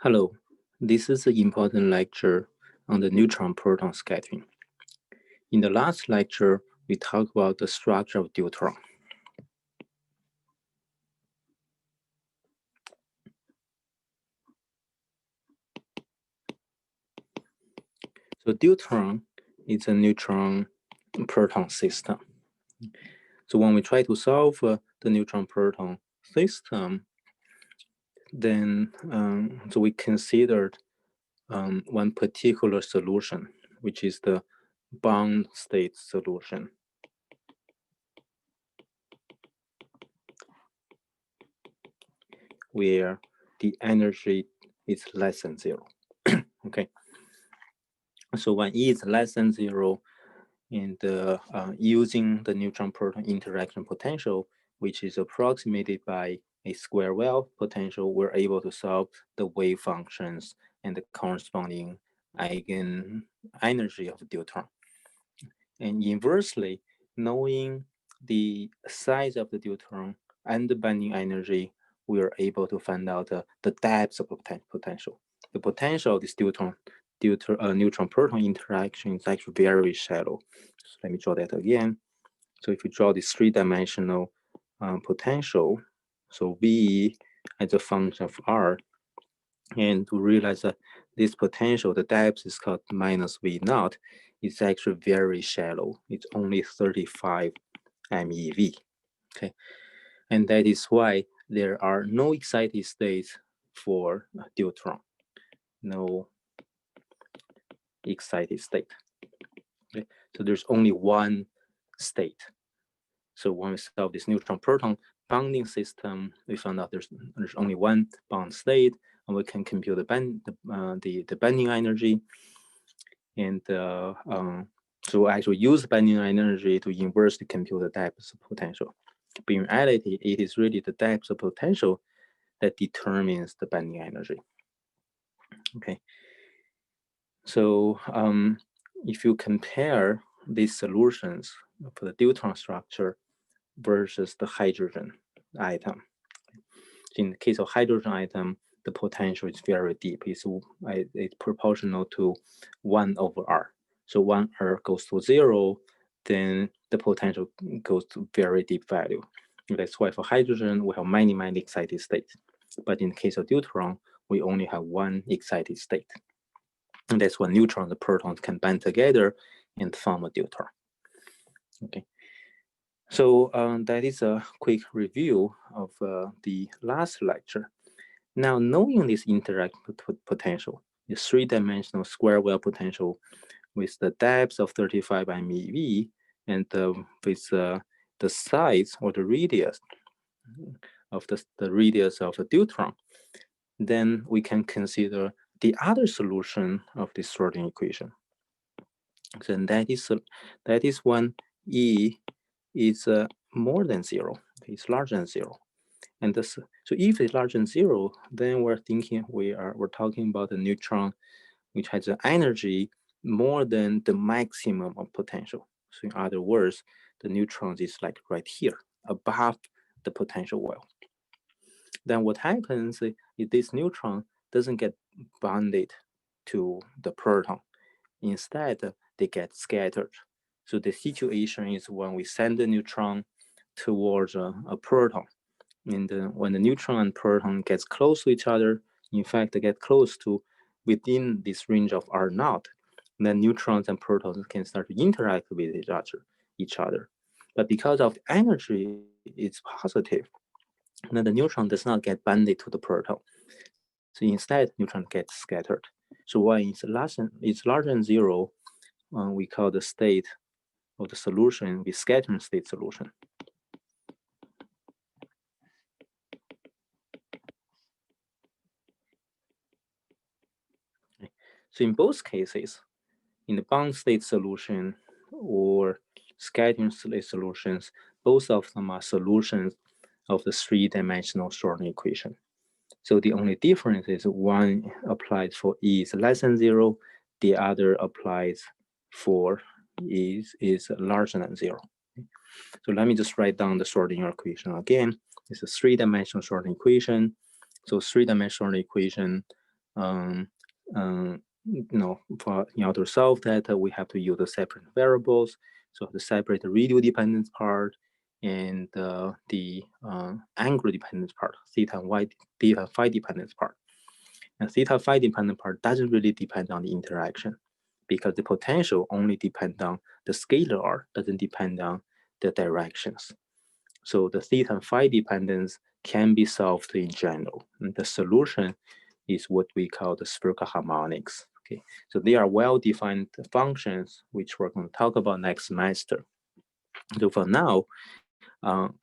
Hello, this is an important lecture on the neutron-proton scattering. In the last lecture, we talked about the structure of deuteron. So deuteron is a neutron-proton system. So when we try to solve the neutron-proton system, then so we considered one particular solution, which is the bound state solution. Where the energy is less than zero. Okay. So when E is less than zero, and using the neutron-proton interaction potential, which is approximated by a square wave potential, we're able to solve the wave functions and the corresponding eigen energy of the deuteron. And inversely, knowing the size of the deuteron and the binding energy, we are able to find out the depth of potential. The potential of this neutron-proton interaction is actually very shallow. So let me draw that again. So if we draw this three-dimensional potential, so V as a function of R, and to realize that this potential, the depth is called minus V naught, it's actually very shallow. It's only 35 MeV. Okay, and that is why there are no excited states for deuteron. No excited state. Okay, so there's only one state. So when we solve this neutron-proton bonding system, we found out there's only one bound state, and we can compute the binding energy. And so actually use binding energy to inversely compute the depth of potential. But in reality, it is really the depth of potential that determines the binding energy. Okay. So if you compare these solutions for the deuteron structure versus the hydrogen atom, in the case of hydrogen atom, the potential is very deep. It's proportional to 1 over R. So when R goes to 0, then the potential goes to very deep value. That's why for hydrogen, we have many excited states. But in the case of deuteron, we only have one excited state. And that's when neutrons and protons can band together and form a deuteron. Okay. So that is a quick review of the last lecture. Now, knowing this interact potential, the three-dimensional square wave potential with the depth of 35 MeV and with the size or the radius of the radius of a deuteron, then we can consider the other solution of this Schrodinger equation. So that is when E is more than 0. It's larger than 0. And this, so if it's larger than 0, then we're talking about a neutron which has an energy more than the maximum of potential. So in other words, the neutron is like right here, above the potential well. Then what happens is this neutron doesn't get bonded to the proton. Instead, they get scattered. So the situation is when we send the neutron towards a proton, and when the neutron and proton gets close to each other, in fact, they get close to within this range of R naught, then neutrons and protons can start to interact with each other. But because of the energy is positive, then the neutron does not get bonded to the proton. So instead, neutron gets scattered. So when it's larger than 0, we call the state of the solution the scattering state solution. So in both cases, in the bound state solution or scattering state solutions, both of them are solutions of the three-dimensional Schrodinger equation. So the only difference is one applies for E is less than 0, the other applies for E is larger than 0. So let me just write down the Schrodinger equation again. It's a three-dimensional Schrodinger equation. So three-dimensional equation in order to solve that, we have to use the separate variables. So the separate radial dependence part and the angular dependence part, theta and phi dependence part. And theta phi dependent part doesn't really depend on the interaction, because the potential only depends on the scalar, doesn't depend on the directions. So the theta and phi dependence can be solved in general. And the solution is what we call the spherical harmonics. Okay, so they are well-defined functions, which we're going to talk about next semester. So for now,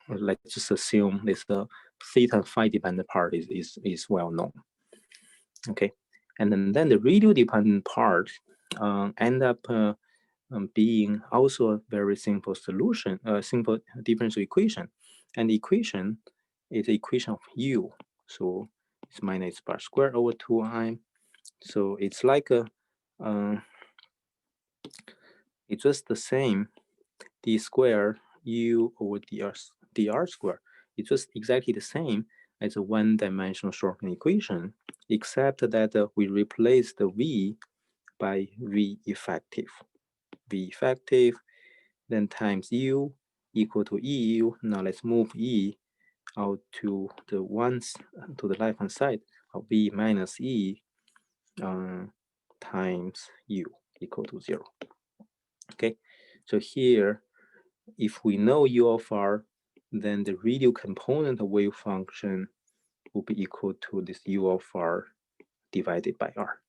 let's just assume this theta and phi dependent part is well known. Okay, and then the radial dependent part end up being also a very simple solution, a simple differential equation. And the equation is the equation of u. So it's minus bar squared over 2i. So it's like a, it's just the same d squared u over dr squared. It's just exactly the same as a one-dimensional shortened equation, except that we replace the v by v effective. V effective, then times u equal to EU. Now let's move E out to the left-hand side of V minus E times U equal to 0. Okay, so here, if we know U of R, then the radial component of wave function will be equal to this U of R divided by R.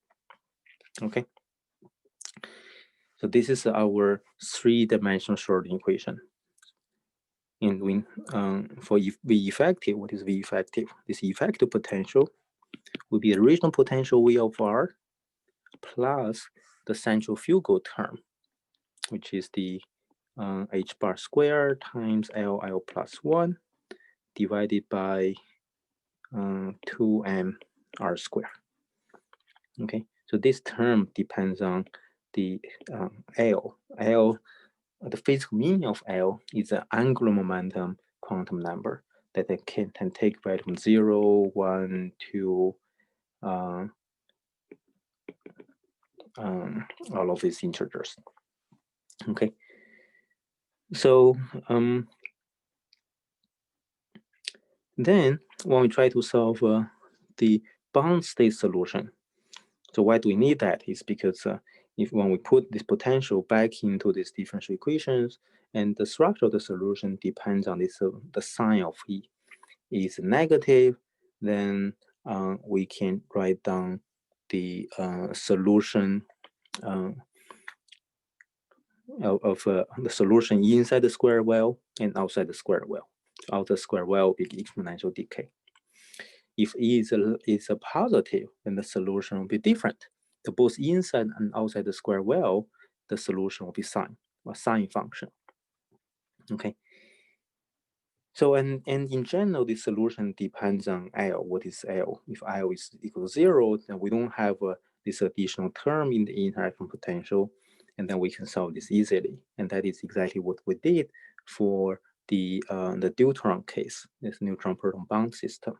Okay, so this is our three-dimensional shortening equation. And we, for V effective, what is V effective? This effective potential will be the original potential V of R plus the centrifugal term, which is the h bar squared times L plus 1 divided by 2m r squared. Okay, so this term depends on the L. The physical meaning of L is an angular momentum quantum number that can take value from 0, 1, 2, all of these integers. Okay, so then when we try to solve the bound state solution, so why do we need that? Is because when we put this potential back into these differential equations, and the structure of the solution depends on this, the sign of E. Is negative, then we can write down the solution of the solution inside the square well and outside the square well. Outside the square well will be exponential decay. If E is a positive, then the solution will be different. So both inside and outside the square well, the solution will be sine, or sine function. Okay. So and in general, the solution depends on L. What is L? If L is equal to 0, then we don't have this additional term in the interaction potential, and then we can solve this easily. And that is exactly what we did for the deuteron case, this neutron-proton bond system.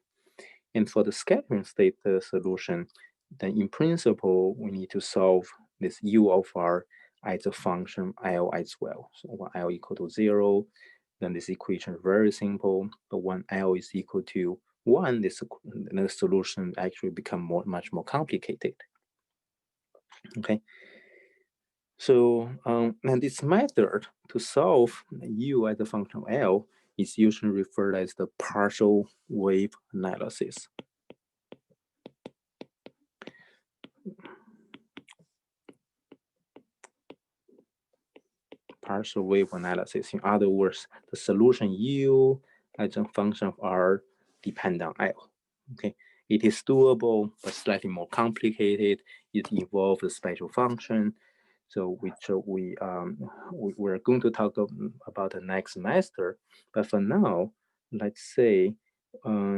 And for the scattering state solution, then in principle, we need to solve this U of R as a function L as well. So when L equal to 0, then this equation is very simple. But when L is equal to 1, the solution actually become much more complicated. Okay. So and this method to solve U as a function of L is usually referred as the partial wave analysis. Partial wave analysis. In other words, the solution U as a function of R depend on L. Okay, it is doable, but slightly more complicated. It involves a special function. So which we're going to talk about the next semester. But for now, let's say,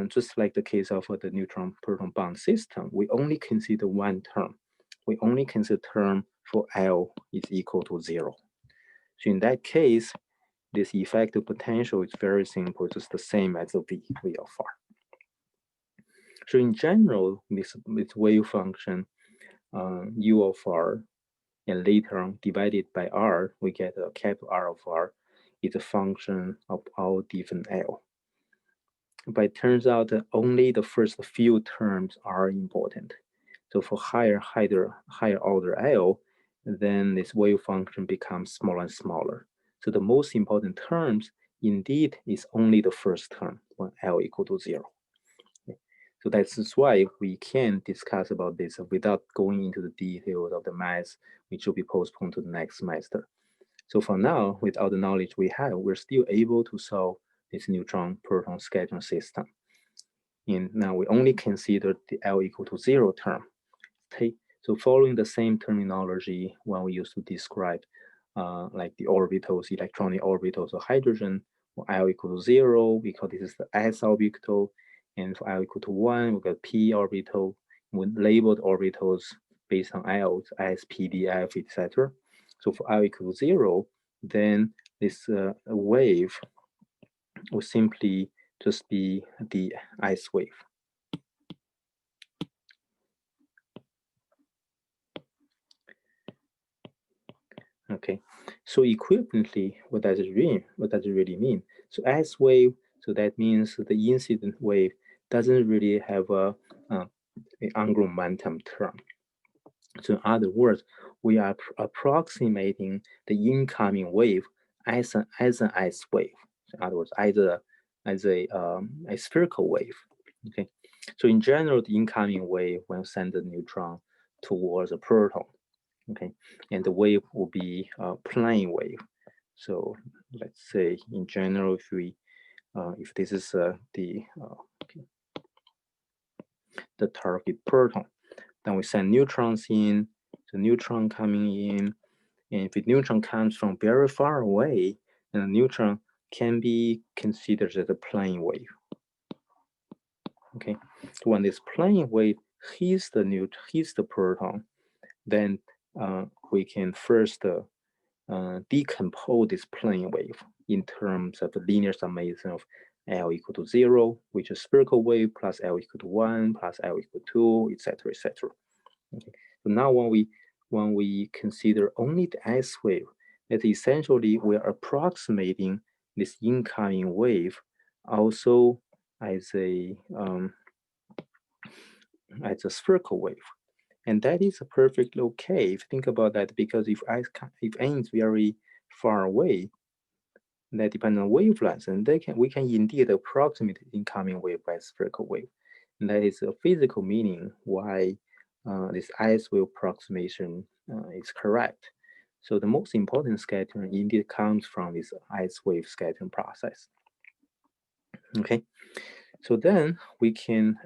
just like the case of the neutron-proton bond system, we only consider one term. We only consider term for L is equal to 0. So in that case, this effective potential is very simple. It's just the same as the V of R. So in general, this wave function, u of r, and later on divided by r, we get a capital R of r is a function of all different L. But it turns out that only the first few terms are important. So for higher order L, then this wave function becomes smaller and smaller. So the most important terms indeed is only the first term when L equal to 0. So that's why we can discuss about this without going into the details of the math, which will be postponed to the next semester. So for now, with all the knowledge we have, we're still able to solve this neutron-proton scheduling system. And now we only consider the L equal to 0 term. Okay, so following the same terminology when we used to describe like the orbitals, electronic orbitals of hydrogen, for L equal to 0, because this is the s orbital, and for L equal to 1, we got p orbital. We labeled orbitals based on L, S, P, D, F, etc. So for L equal to 0, then this wave will simply just be the ice wave. Okay, so equivalently, what does it really mean? So ice wave, so that means the incident wave doesn't really have an angular momentum term. So in other words, we are approximating the incoming wave as an ice wave. So in other words, either as a spherical wave. Okay, so in general, the incoming wave will send the neutron towards a proton. Okay, and the wave will be a plane wave. So let's say in general, if this is the target proton, then we send neutrons in, the neutron coming in, and if the neutron comes from very far away, then the neutron can be considered as a plane wave. Okay, so when this plane wave hits the proton, then we can first decompose this plane wave in terms of the linear summation of L equal to 0, which is spherical wave, plus L equal to 1, plus L equal to 2, etc., etc. Okay. So now when we consider only the S wave, that essentially we are approximating this incoming wave also as a spherical wave. And that is perfectly okay if you think about that, because if n is very far away, that depends on wavelengths, and we can indeed approximate incoming wave by spherical wave. And that is a physical meaning why this ice wave approximation is correct. So the most important scattering indeed comes from this ice wave scattering process. Okay, so then we can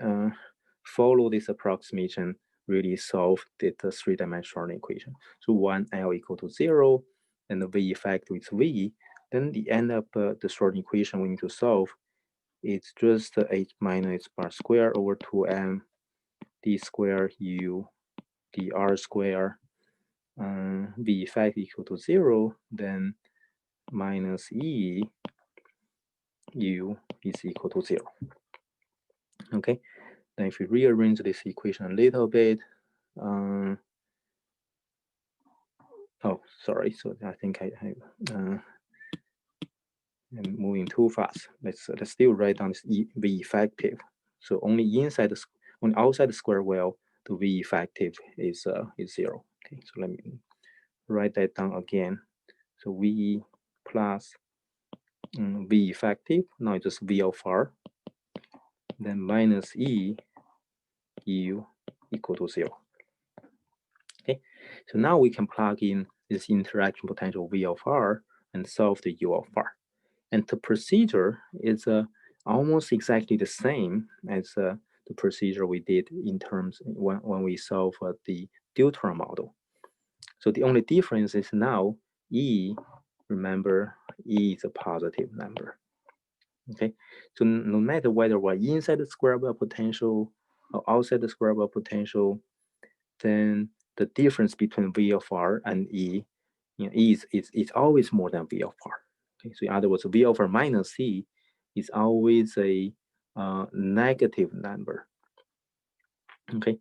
follow this approximation, really solve the three-dimensional equation. So one L equal to 0, and the V effect with V, then the end up the Schrodinger equation we need to solve, it's just h minus h bar square over 2m d square u dr square, V effect equal to 0, then minus e u is equal to 0. Okay, then if we rearrange this equation a little bit, oh, sorry. So I think I'm moving too fast. Let's still write down this V effective. So only outside the square well, the V effective is 0. Okay, so let me write that down again. So V plus V effective, now it's just V of r, then minus E U equal to 0. Okay, so now we can plug in this interaction potential V of r and solve the U of r. And the procedure is almost exactly the same as the procedure we did in terms when we solve the deuteron model. So the only difference is now E, remember, E is a positive number. Okay, so no matter whether we're inside the square well potential or outside the square well potential, then the difference between V of r and E, is always more than V of r. Okay, so in other words, V of r minus C is always a negative number. Okay,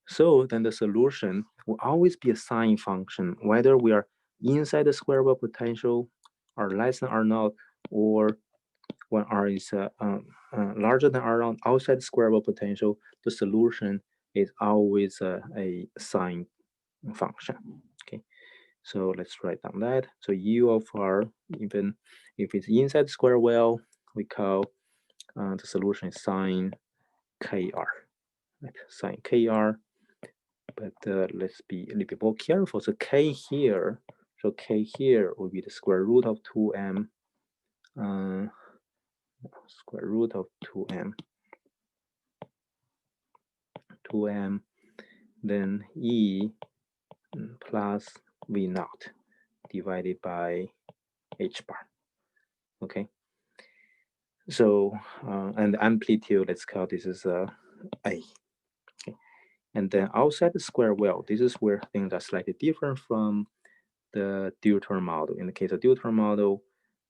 so then the solution will always be a sine function, whether we are inside the square wave potential or less than R naught, or when R is larger than R naught outside the square wave potential, the solution is always a sine function. Okay, so let's write down that. So U of R, even if it's inside the square wave, we call the solution is sine KR, right? Sine KR. But let's be a little bit more careful. So K here, will be the square root of 2m, square root of 2m, then E plus V naught divided by H bar. Okay. So, and the amplitude, let's call this as A. Okay. And then outside the square wave, this is where things are slightly different from the dual term model. In the case of dual term model,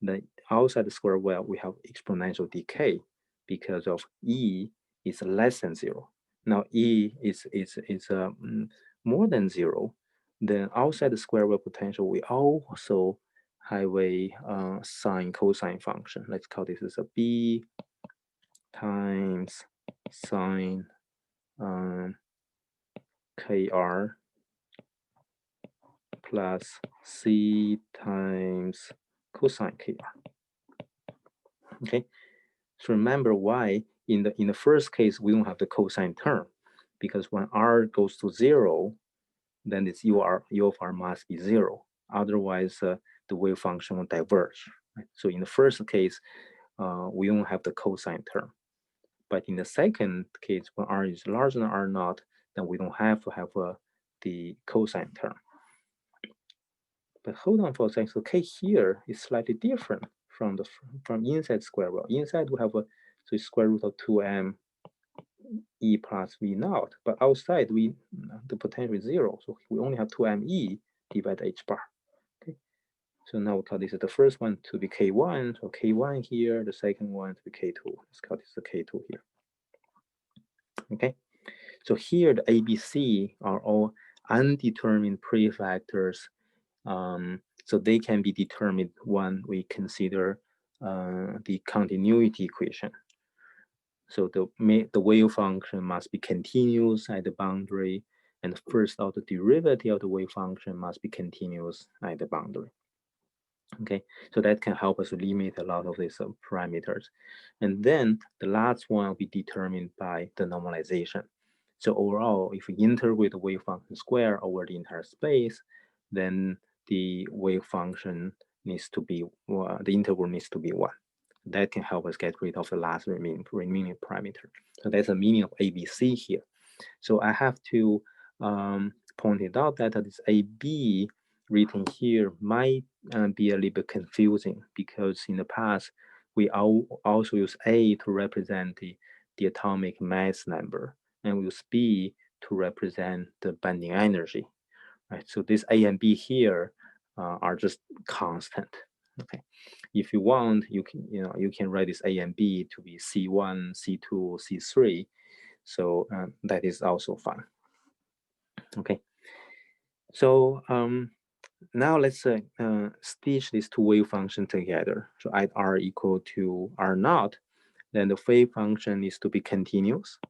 the outside the square wave, we have exponential decay because of E is less than 0. Now E is more than 0. Then outside the square wave potential, we also have a sine cosine function. Let's call this as a B times sine KR plus C times cosine KR. Okay, so remember why in the first case we don't have the cosine term, because when R goes to 0, then it's U of R must be 0. Otherwise, the wave function will diverge. Right? So in the first case, we don't have the cosine term. But in the second case, when R is larger than R naught, then we don't have to have the cosine term. But hold on for a second. So K here is slightly different from inside square wave. Inside we have so square root of 2m E plus V naught, but outside the potential is 0, so we only have 2m E divided H bar. Okay, so now we call this the first one to be K1, so K1 here, the second one to be K2. Let's call this the K2 here. Okay, so here the ABC are all undetermined prefactors. So they can be determined when we consider the continuity equation. So the wave function must be continuous at the boundary, and the first order derivative of the wave function must be continuous at the boundary. Okay, so that can help us limit a lot of these parameters. And then the last one will be determined by the normalization. So overall, if we integrate the wave function square over the entire space, then the wave function needs to be, the integral needs to be 1. That can help us get rid of the last remaining parameter. So that's the meaning of ABC here. So I have to point it out that this AB written here might be a little bit confusing, because in the past, we also use A to represent the atomic mass number, and we use B to represent the bending energy. Right? So this A and B here are just constant. Okay, if you want, you can write this A and B to be C1, C2, C3. So that is also fine. Okay, so now let's stitch these two wave functions together. So at R equal to R naught, then the wave function needs to be continuous.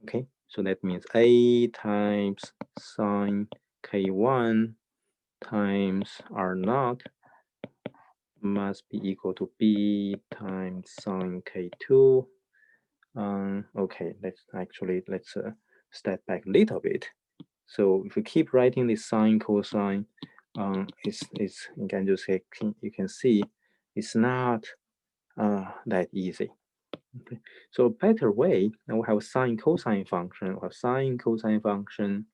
Okay, so that means A times sine K1 times R naught must be equal to B times sine K2. Okay, let's step back a little bit. So if we keep writing this sine cosine, you can just say, you can see it's not that easy. Okay. So a better way, now we have a sine cosine function, or sine cosine function,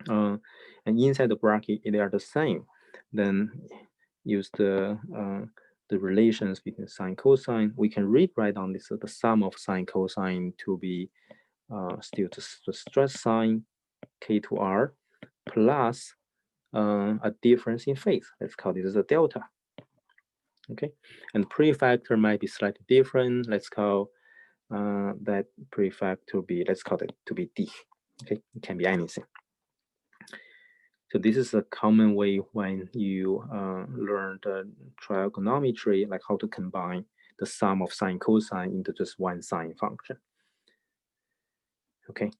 and inside the bracket they are the same. Then use the relations between sine cosine. We can rewrite on this the sum of sine cosine to be still the stress sine K to R plus a difference in phase. Let's call this a delta. Okay, and prefactor might be slightly different. Let's call that prefect to be, let's call it to be D. Okay, it can be anything. So this is a common way when you learn the trigonometry, like how to combine the sum of sine cosine into just one sine function. Okay,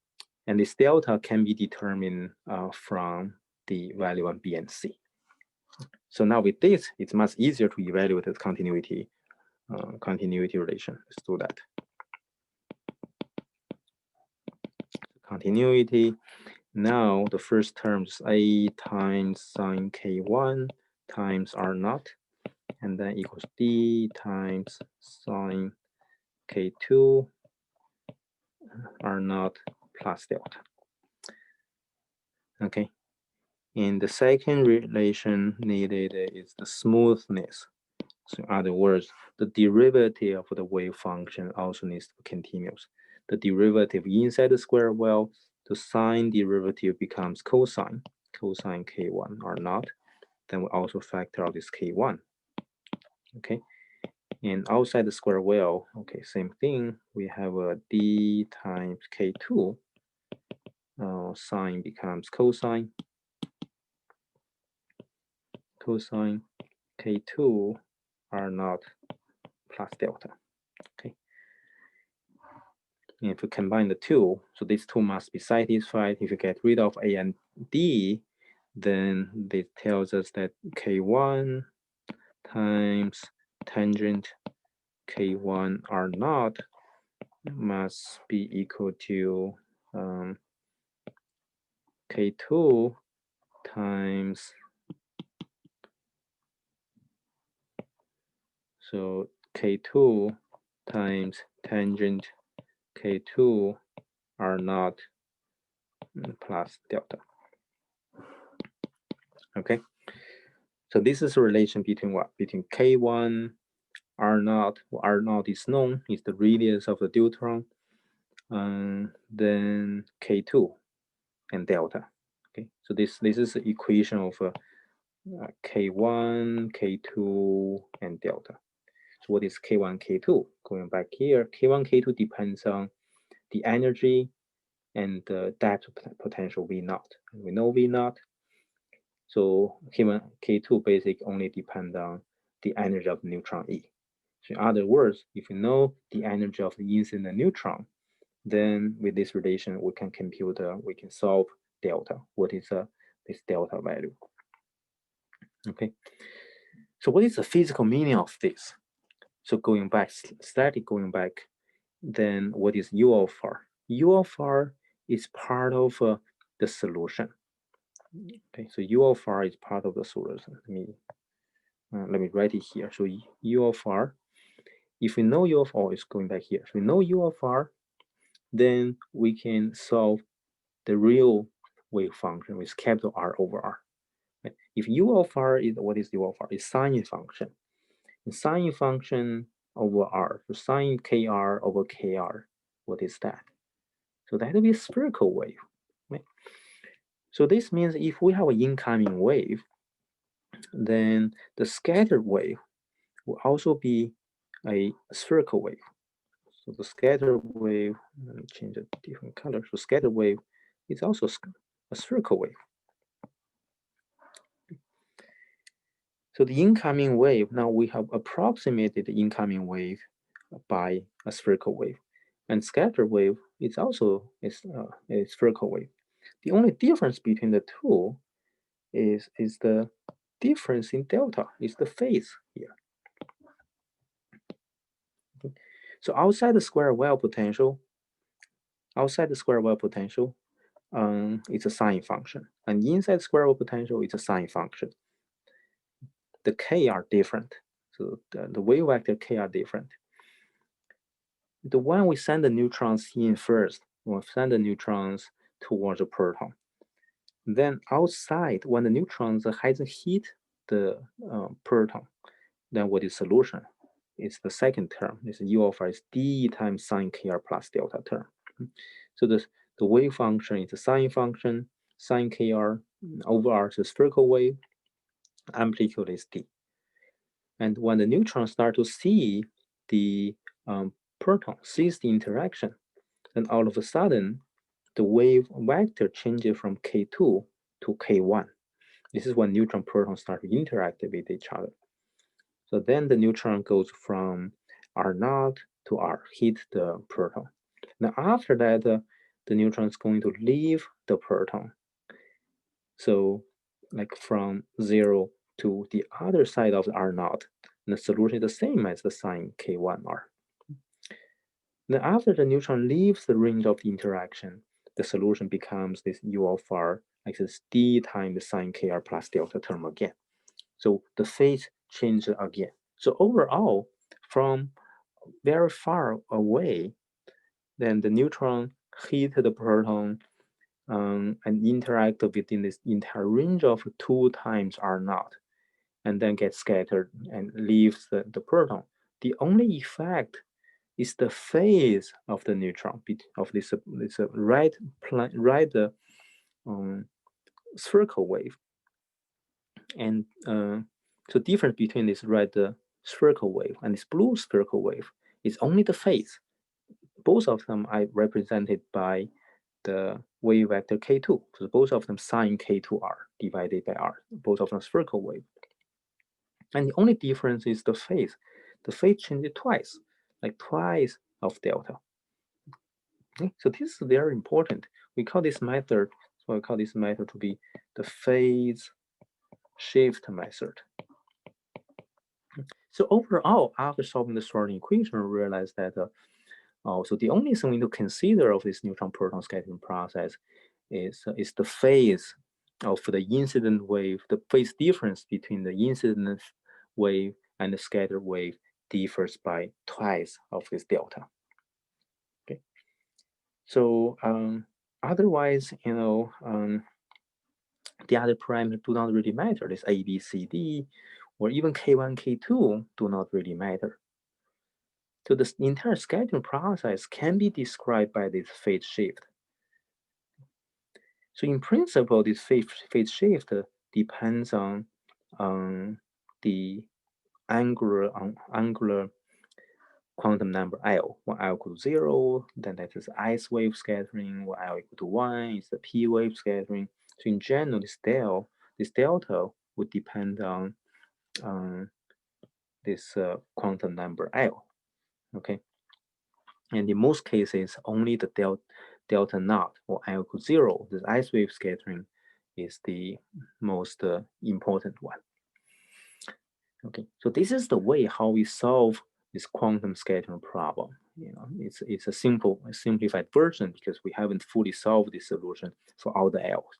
and this delta can be determined from the value of B and C. So now with this, it's much easier to evaluate the continuity relation. Let's do that. Continuity. Now the first term is A times sine K1 times R naught, and then equals D times sine K2 R naught plus delta. Okay. And the second relation needed is the smoothness. So in other words, the derivative of the wave function also needs to be continuous. The derivative inside the square well, the sine derivative becomes cosine K1 R naught. Then we also factor out this K1. Okay. And outside the square well, okay, same thing. We have a D times K2. Sine becomes cosine K2 R naught plus delta. Okay. And if we combine the two, so these two must be satisfied. If you get rid of A and D, then this tells us that K1 times tangent K1 R naught must be equal to K2 times, so K2 times tangent K2 R naught plus delta. Okay, so this is a relation between what? Between K1, R naught. R naught is known, is the radius of the deuteron, then K2 and delta. Okay, so this is the equation of K1, K2, and delta. So what is K1, K2? Going back here, K1, K2 depends on the energy and the depth potential V naught. We know V naught. So K1, K2 basically only depend on the energy of the neutron E. So in other words, if you know the energy of the incident neutron, then with this relation, we can compute, we can solve delta. What is this delta value? Okay. So what is the physical meaning of this? So going back, slightly going back, then what is U of R? U of R is part of the solution. Okay, so U of R is part of the solution. Let me write it here. So U of R, if we know U of R, is going back here. If we know U of R, then we can solve the real wave function with capital R over R. Right? If U of R is, what is U of R? It's sine function. And sine function over R, so sine KR over KR, what is that? So that will be a spherical wave. Right? So this means if we have an incoming wave, then the scattered wave will also be a spherical wave. So the scattered wave, let me change a different color. So scattered wave is also a spherical wave. So the incoming wave, now we have approximated the incoming wave by a spherical wave. And scattered wave is also a spherical wave. The only difference between the two is the difference in delta, is the phase here. Okay. So outside the square well potential, it's a sine function. And inside square well potential, it's a sine function. The k are different. So the wave vector k are different. The one we send the neutrons in first, we'll send the neutrons towards the proton. Then outside, when the neutrons hasn't hit the proton, then what is solution? It's the second term. It's U of R is D times sine KR plus delta term. So the wave function is a sine function, sine KR over R is a spherical wave, amplitude is D. And when the neutrons start to see the proton sees the interaction, and all of a sudden, the wave vector changes from K2 to K1. This is when neutron protons start to interact with each other. So then the neutron goes from R0 to R, hit the proton. Now after that, the neutron is going to leave the proton. So like from 0 to the other side of the R0, the solution is the same as the sign K1R. Then after the neutron leaves the range of the interaction, the solution becomes this U of R, like this D times sine KR plus delta term again. So the phase changes again. So overall, from very far away, then the neutron hit the proton and interact within this entire range of 2 times R0, and then get scattered and leaves the proton. The only effect is the phase of the neutron, of this right spherical wave. And so difference between this red spherical wave and this blue spherical wave is only the phase. Both of them are represented by the wave vector K2. So both of them sine K2R divided by R, both of them spherical wave. And the only difference is the phase. The phase changes twice, like twice of delta. Okay? So this is very important. We call this method, so we call this method to be the phase shift method. So overall, after solving the Schrodinger equation, we realized that so the only thing we need to consider of this neutron-proton scattering process is the phase of the incident wave. The phase difference between the incident wave and the scattered wave differs by twice of this delta. Okay. So otherwise, the other parameters do not really matter. This A, B, C, D, or even K1, K2 do not really matter. So the entire scattering process can be described by this phase shift. So in principle, this phase shift depends on the angular quantum number L. When L equals 0, then that is S wave scattering. When L equals to 1, is the P wave scattering. So in general, this delta would depend on this quantum number L. Okay, and in most cases, only the delta naught or L equals 0, the S wave scattering, is the most important one. Okay, so this is the way how we solve this quantum scattering problem. It's a simplified version because we haven't fully solved the solution for all the L's.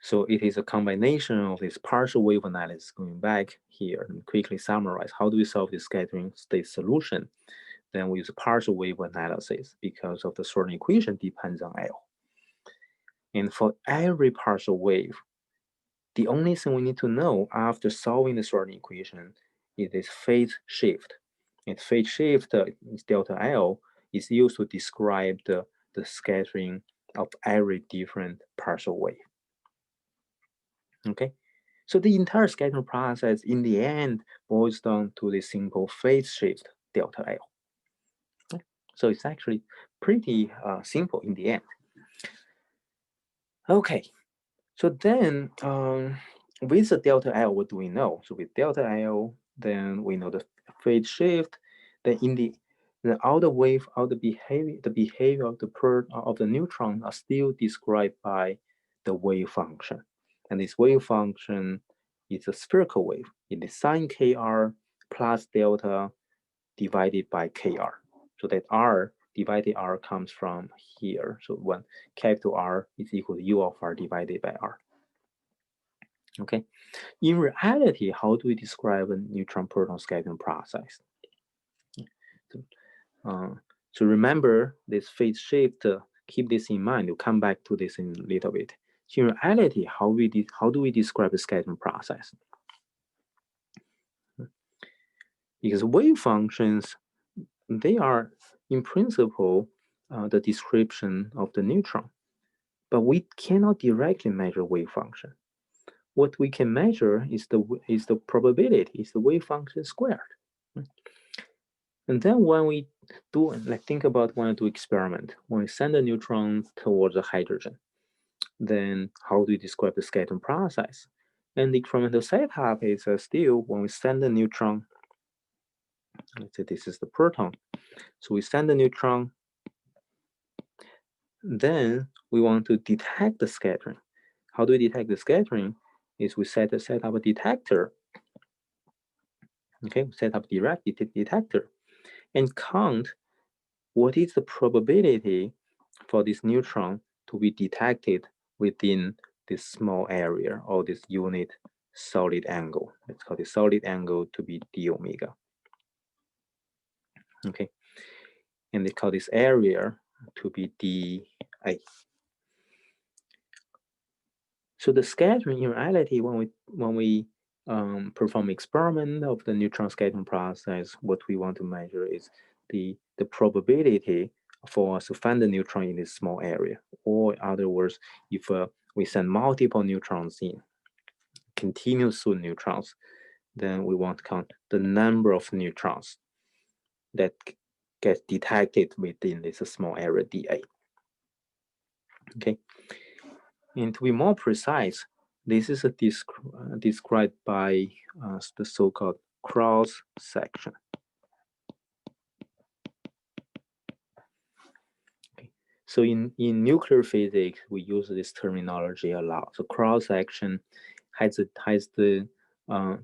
So it is a combination of this partial wave analysis. Going back here and quickly summarize, how do we solve this scattering state solution? Then we use a partial wave analysis because of the Schrodinger equation depends on L. And for every partial wave, the only thing we need to know after solving the Schrodinger equation is this phase shift. And phase shift delta L is used to describe the scattering of every different partial wave. Okay, so the entire scattering process in the end boils down to the simple phase shift delta L. Okay? So it's actually pretty simple in the end. Okay, so then with the delta L, what do we know? So with delta L, then we know the phase shift. Then in the outer wave, the behavior of the neutron are still described by the wave function. And this wave function is a spherical wave. It is sine KR plus delta divided by KR. So that R divided R comes from here. So when capital R is equal to U of R divided by R. Okay. In reality, how do we describe a neutron-proton scattering process? So remember this phase shift. Keep this in mind. We'll come back to this in a little bit. So in reality, how do we describe the scattering process? Because wave functions, they are in principle the description of the neutron, but we cannot directly measure wave function. What we can measure is the probability, is the wave function squared. And then when we do, like, think about when we do experiment, when we send a neutron towards a hydrogen, then how do we describe the scattering process? And the experimental setup is still when we send a neutron, let's say this is the proton. So we send the neutron, then we want to detect the scattering. How do we detect the scattering? Is we set up a detector. Okay, we set up direct detector and count what is the probability for this neutron to be detected within this small area or this unit solid angle. Let's call the solid angle to be d omega. Okay, and they call this area to be dA. So the scattering in reality, when we perform experiment of the neutron scattering process, what we want to measure is the probability for us to find the neutron in this small area. Or in other words, if we send multiple neutrons in, continuous neutrons, then we want to count the number of neutrons that get detected within this small area dA. Okay. And to be more precise, this is described by the so-called cross section. Okay. So in nuclear physics, we use this terminology a lot. So cross section has the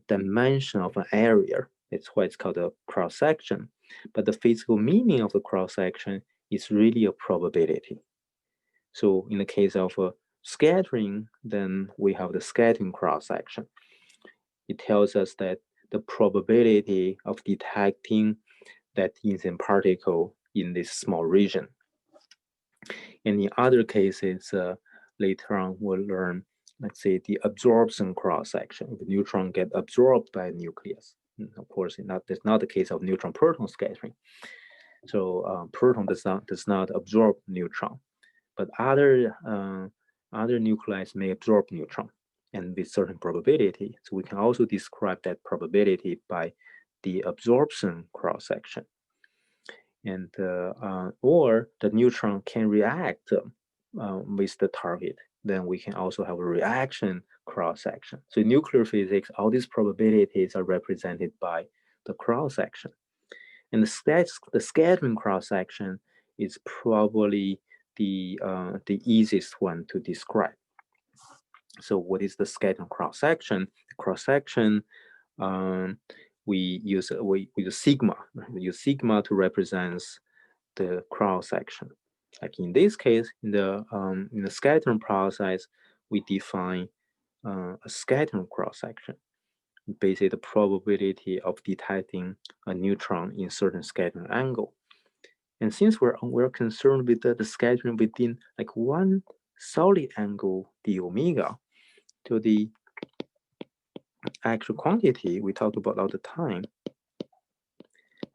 dimension of an area. That's why it's called a cross section. But the physical meaning of the cross section is really a probability. So in the case of scattering, then we have the scattering cross-section. It tells us that the probability of detecting that instant particle in this small region. And in other cases, later on we'll learn, let's say, the absorption cross-section. The neutron get absorbed by a nucleus. And of course, that's not the case of neutron-proton scattering. So proton does not absorb neutron. But other nuclei may absorb neutron and with certain probability. So we can also describe that probability by the absorption cross-section. And or the neutron can react with the target. Then we can also have a reaction cross-section. So in nuclear physics, all these probabilities are represented by the cross-section. And the scattering cross-section is probably the easiest one to describe. So what is the scattering cross-section? The cross-section, we use sigma. We use sigma to represent the cross-section. Like in this case, in the scattering process, we define a scattering cross-section. Basically, the probability of detecting a neutron in certain scattering angle. And since we're concerned with the scattering within like one solid angle d omega, to the actual quantity we talk about all the time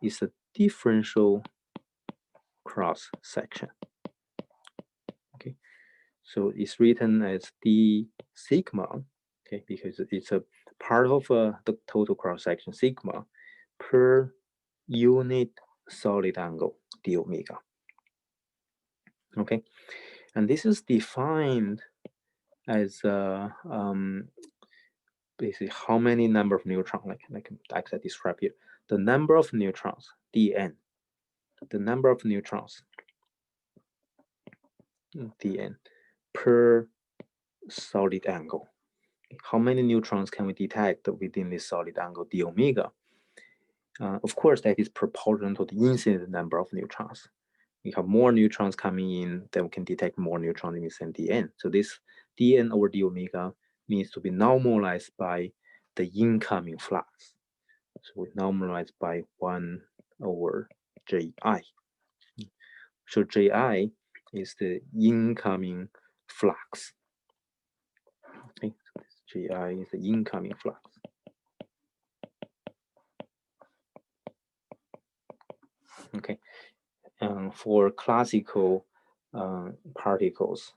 is a differential cross section. Okay, so it's written as d sigma. Okay, because it's a part of the total cross section sigma per unit solid angle d omega. Okay, and this is defined as basically how many number of neutrons, like I described here, the number of neutrons, dn, the number of neutrons, dn, per solid angle. How many neutrons can we detect within this solid angle d omega? Of course, that is proportional to the incident number of neutrons. We have more neutrons coming in, then we can detect more neutrons in the same dn. So this dn over d omega needs to be normalized by the incoming flux. So we normalize by 1 over ji. So ji is the incoming flux. Okay, so this ji is the incoming flux. Okay, for classical particles,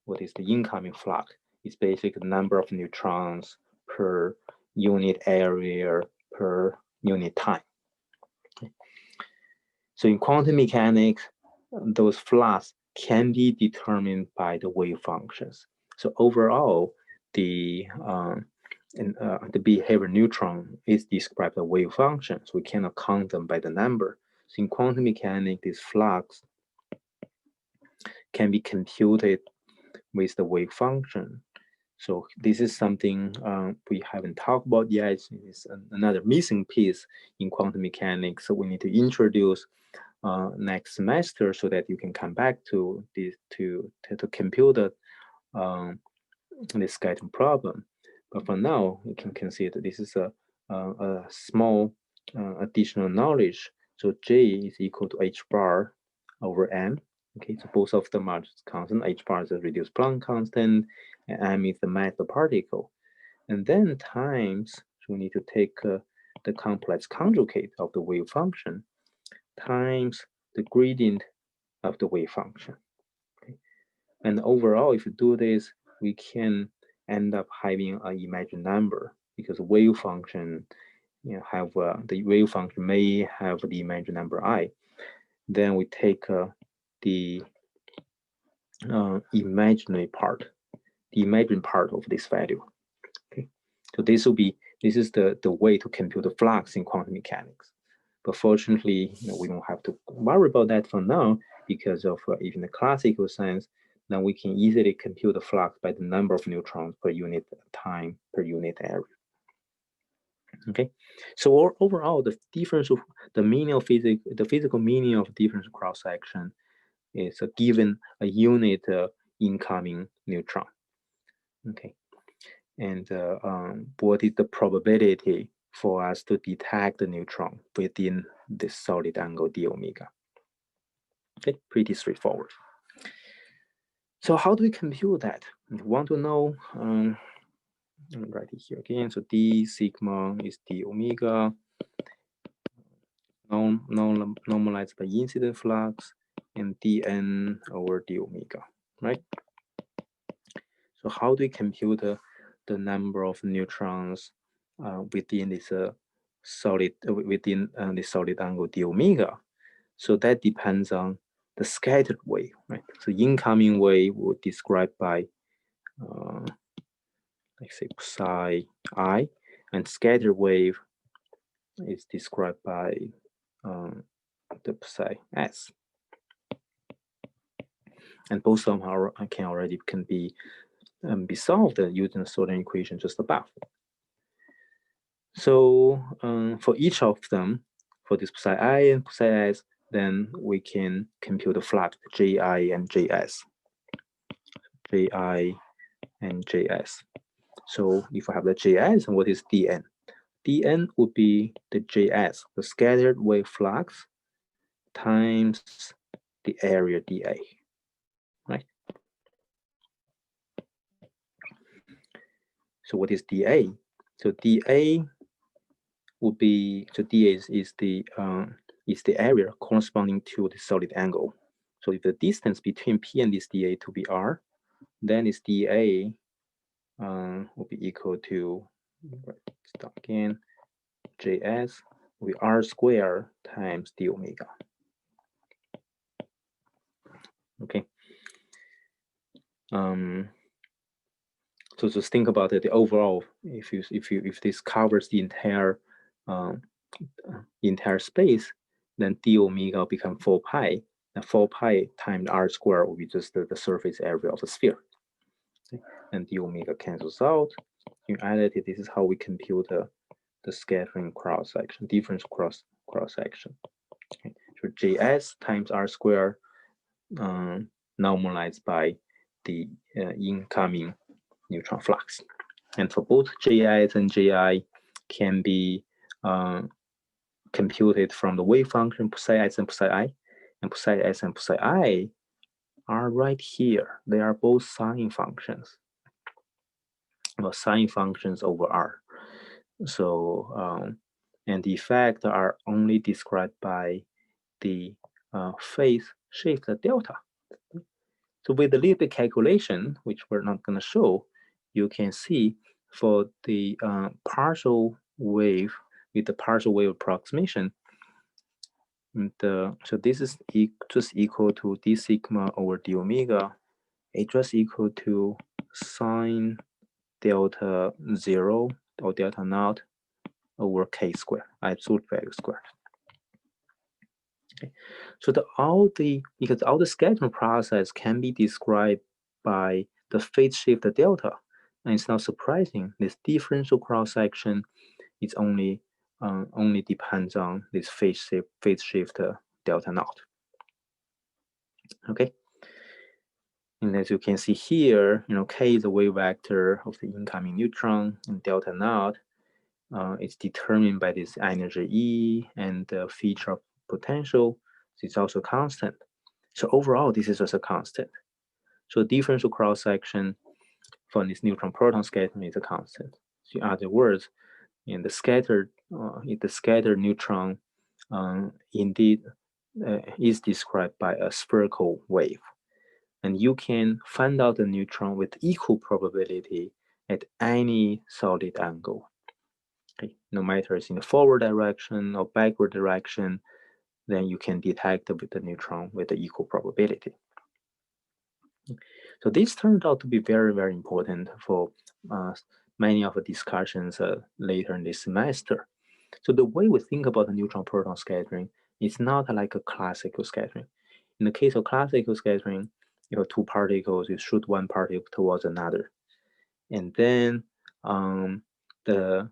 what is the incoming flux? It's basically the number of neutrons per unit area per unit time. Okay. So in quantum mechanics, those flux can be determined by the wave functions. So overall, the behavior neutron is described as wave functions. We cannot count them by the number. So in quantum mechanics, this flux can be computed with the wave function. So this is something we haven't talked about yet. It's another missing piece in quantum mechanics. So we need to introduce next semester so that you can come back to this to compute this scattering problem. But for now, you can consider this is a small additional knowledge. So J is equal to h bar over m. Okay, so both of them are just constant. H bar is a reduced Planck constant, and m is the mass of the particle. And then times, so we need to take the complex conjugate of the wave function times the gradient of the wave function. Okay? And overall, if you do this, we can end up having an imagined number because wave function, have the wave function may have the imagined number I. Then we take the imaginary part, the imagined part of this value. Okay, so this is the way to compute the flux in quantum mechanics. But fortunately, we don't have to worry about that for now because of even the classical sense. Now we can easily compute the flux by the number of neutrons per unit time per unit area. Okay, so overall, the difference of the meaning of the physical meaning of difference cross section is given a unit incoming neutron. Okay, and what is the probability for us to detect the neutron within this solid angle d omega? Okay, pretty straightforward. So how do we compute that? If you want to know, I'll write it here again. So d sigma is d omega, normalized by incident flux, and dn over d omega, right? So how do we compute the number of neutrons within this solid the solid angle d omega? So that depends on the scattered wave, right? So incoming wave will describe by let's say psi I, and scattered wave is described by the psi s. And both of them can be solved using the Soden equation just above. So for each of them, for this psi I and psi s, then we can compute the flux Ji and Js. Ji and Js. So if I have the Js, and what is Dn? Dn would be the Js, the scattered wave flux, times the area dA, right? So what is dA? So dA would be, so dA is the area corresponding to the solid angle. So if the distance between P and this dA to be r, then this dA will be equal to, start again, Js will be r squared times d omega. Okay. So just think about it. The overall, if this covers the entire space, then d omega will become 4 pi. And 4 pi times r squared will be just the surface area of the sphere. Okay. And d omega cancels out. In reality, this is how we compute the scattering cross section, difference cross section. Okay. So Js times r squared normalized by the incoming neutron flux. And for both Jis and Ji can be computed from the wave function psi s and psi I, and psi s and psi I are right here. They are both sine functions, well, sine functions over r. So and the effects are only described by the phase shift delta. So with a little bit calculation, which we're not going to show, you can see for the partial wave, with the partial wave approximation, And so this is just equal to d sigma over d omega. It's just equal to sine delta 0 or delta naught over k squared, absolute value squared. Okay. So because all the scattering process can be described by the phase shift delta, and it's not surprising this differential cross section is only depends on this phase shift delta naught. Okay. And as you can see here, k is the wave vector of the incoming neutron, and delta naught is determined by this energy E and the feature of potential. It's also constant. So overall, this is just a constant. So differential cross section for this neutron proton scattering is a constant. So in other words, in the scattered neutron indeed is described by a spherical wave. And you can find out the neutron with equal probability at any solid angle. Okay. No matter it's in the forward direction or backward direction, then you can detect the neutron with the equal probability. So this turned out to be very, very important for many of the discussions later in this semester. So the way we think about the neutron-proton scattering is not like a classical scattering. In the case of classical scattering, you have two particles, you shoot one particle towards another. And then the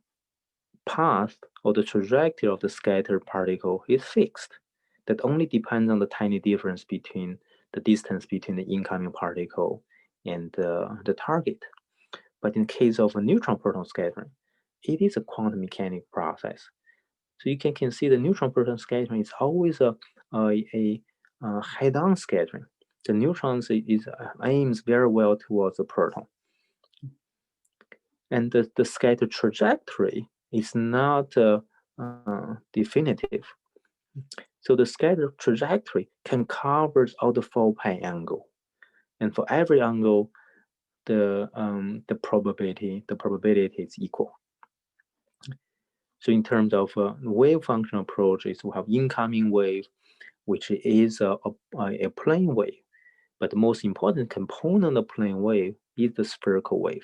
path or the trajectory of the scattered particle is fixed. That only depends on the tiny difference between the distance between the incoming particle and the target. But in case of a neutron-proton scattering, it is a quantum mechanics process. So you can see the neutron-proton scattering is always a head-on scattering. The neutrons aims very well towards the proton. And the scatter trajectory is not definitive. So the scatter trajectory can cover all the 4-pi angle. And for every angle, the probability is equal. So in terms of wave function approach, is we have incoming wave, which is a plane wave. But the most important component of plane wave is the spherical wave.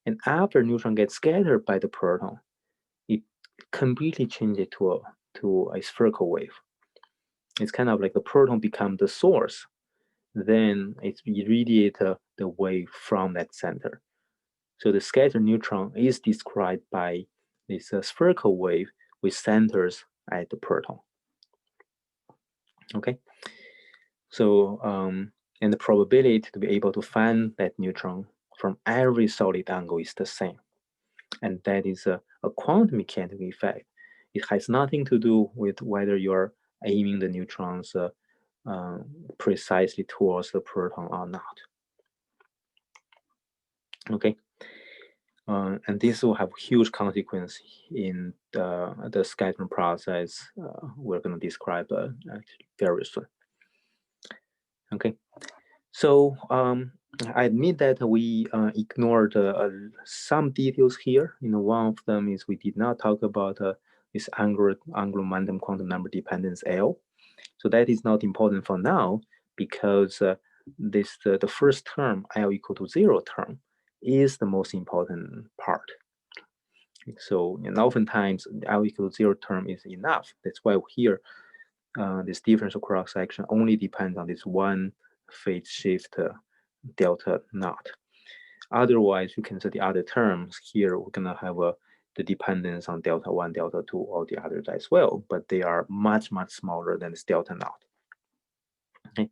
And after neutron gets scattered by the proton, it completely changes to a spherical wave. It's kind of like the proton becomes the source. Then it irradiates the wave from that center. So the scattered neutron is described by this spherical wave with centers at the proton. Okay. So and the probability to be able to find that neutron from every solid angle is the same. And that is a quantum mechanical effect. It has nothing to do with whether you're aiming the neutrons precisely towards the proton or not. Okay. And this will have huge consequence in the scattering process we're going to describe very soon. Okay. So I admit that we ignored some details here. One of them is we did not talk about this angular momentum quantum number dependence L. So that is not important for now because the first term, L equal to 0 term, is the most important part. So, and oftentimes L equal to 0 term is enough. That's why here this differential cross section only depends on this one phase shift delta naught. Otherwise, you can see the other terms here. We're gonna have the dependence on delta 1, delta 2, all the others as well, but they are much, much smaller than this delta naught. Okay.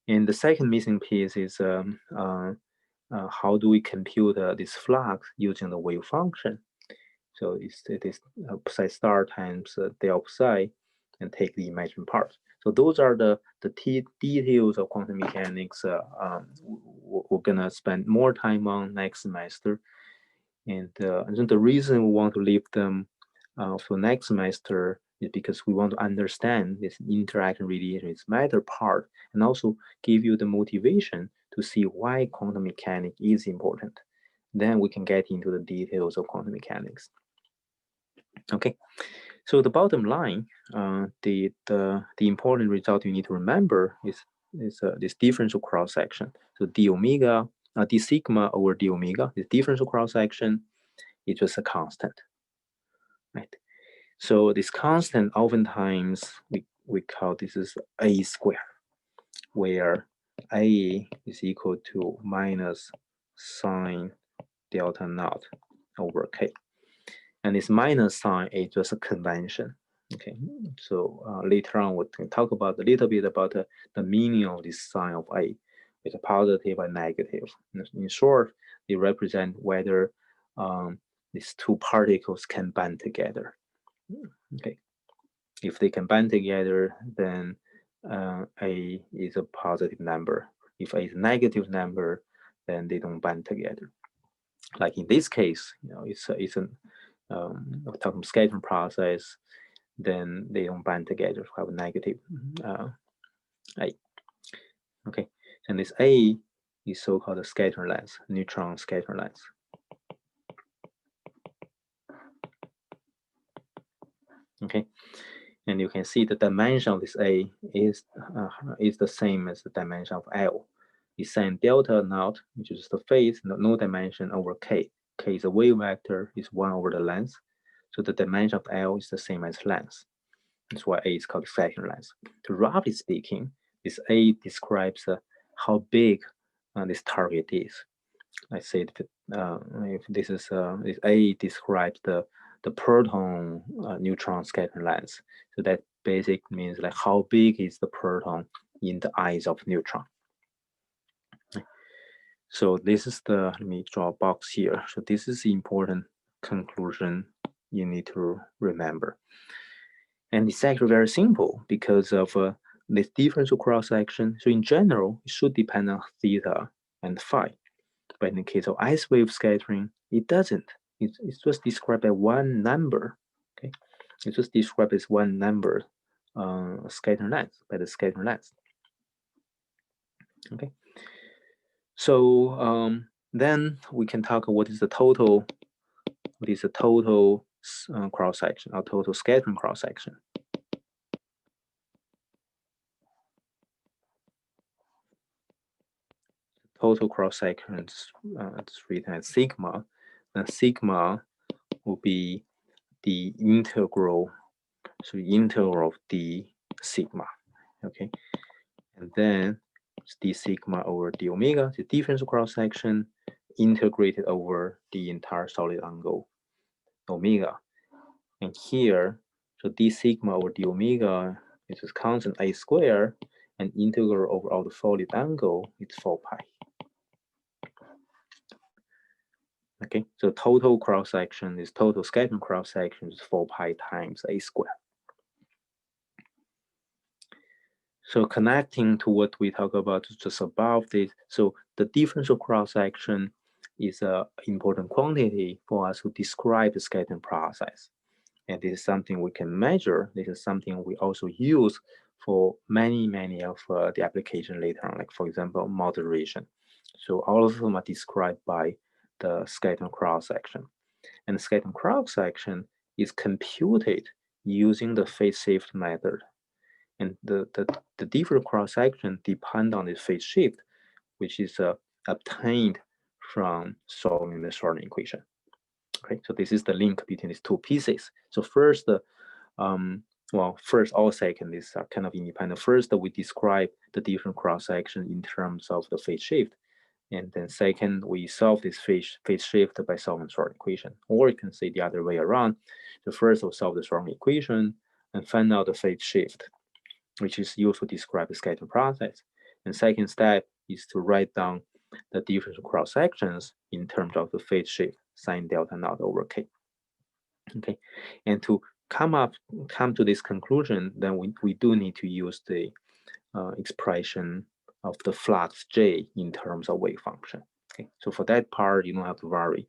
And the second missing piece is how do we compute this flux using the wave function? So it is psi star times del psi and take the imagined part. So those are the details of quantum mechanics we're gonna spend more time on next semester. And the reason we want to leave them for next semester is because we want to understand this interaction radiation is matter part, and also give you the motivation to see why quantum mechanics is important. Then we can get into the details of quantum mechanics. Okay, So the bottom line, the important result you need to remember is this differential cross section. So d omega, d sigma over d omega, this differential cross section is just a constant, right? So this constant, oftentimes we call this is a square, where a is equal to minus sine delta naught over k. And this minus sign is just a convention. Okay, so later on we can talk about a little bit about the meaning of this sign of A. It's a positive or negative. In short, they represent whether these two particles can bond together. Okay, if they can bond together, then A is a positive number. If A is a negative number, then they don't bond together. Like in this case, it's an talking scattering process, then they don't bond together, have a negative A. Okay, and this A is so-called scattering length, neutron scattering length. Okay, and you can see the dimension of this A is the same as the dimension of L. It's sine delta naught, which is the phase, no dimension, over K. K is a wave vector, is 1 over the length. So the dimension of L is the same as length. That's why A is called scattering length. So roughly speaking, this A describes how big this target is. I said if this is this A describes the proton neutron scattering length. So that basically means like how big is the proton in the eyes of neutron. So this is the, let me draw a box here. So this is the important conclusion you need to remember. And it's actually very simple because of this differential cross-section. So in general, it should depend on theta and phi. But in the case of ice wave scattering, it doesn't. It's just described by one number. Okay, it's just described as one number, scattering length, by the scattering length. Okay, so then we can talk what is the total cross section, or total scattering cross section. Total cross section is written as sigma. Then sigma will be the integral, so integral of d sigma. Okay, and then it's d sigma over d omega, the differential cross section, integrated over the entire solid angle omega. And here, so d sigma over d omega is just constant a squared, and integral over all the solid angle is 4 pi. Okay, so total cross section is total scattering cross section is 4 pi times a squared. So connecting to what we talk about just above this, so the differential cross section is an important quantity for us to describe the scattering process. And this is something we can measure. This is something we also use for many of the application later on, like for example, moderation. So all of them are described by the scattering cross section. And the scattering cross section is computed using the phase shift method. And the different cross section depend on the phase shift, which is obtained from solving the Schrodinger equation. Okay, so this is the link between these two pieces. So first, first or second is kind of independent. First, we describe the different cross section in terms of the phase shift. And then second, we solve this phase shift by solving Schrodinger equation. Or you can say the other way around. So first, we'll solve the Schrodinger equation and find out the phase shift, which is used to describe the scattering process. And second step is to write down the differential cross sections in terms of the phase shift, sine delta naught over k. Okay, and to come to this conclusion, then we do need to use the expression of the flux J in terms of wave function. Okay, so for that part, you don't have to worry.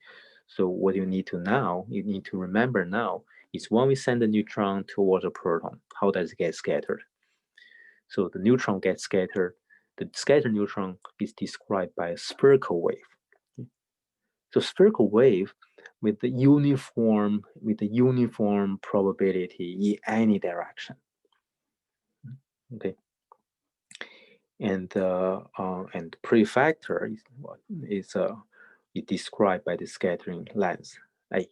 So what you need to remember now is when we send a neutron towards a proton, how does it get scattered? So the neutron gets scattered. The scattered neutron is described by a spherical wave. So spherical wave with the uniform probability in any direction. Okay. And prefactor is described by the scattering length A,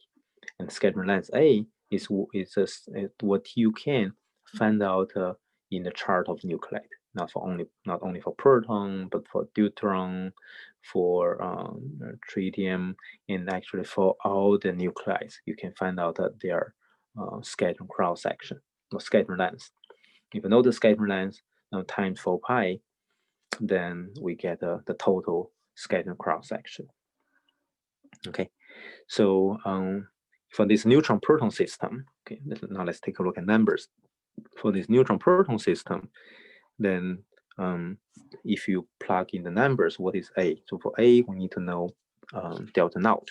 and scattering length A is what you can find out in the chart of nuclide, not only for proton, but for deuteron, for tritium, and actually for all the nuclides. You can find out that their scattering cross section or scattering length. If you know the scattering length times 4 pi, then we get the total scattering cross section. Okay, so for this neutron proton system, okay, now let's take a look at numbers. For this neutron proton system, then if you plug in the numbers, what is A? So for A, we need to know delta naught,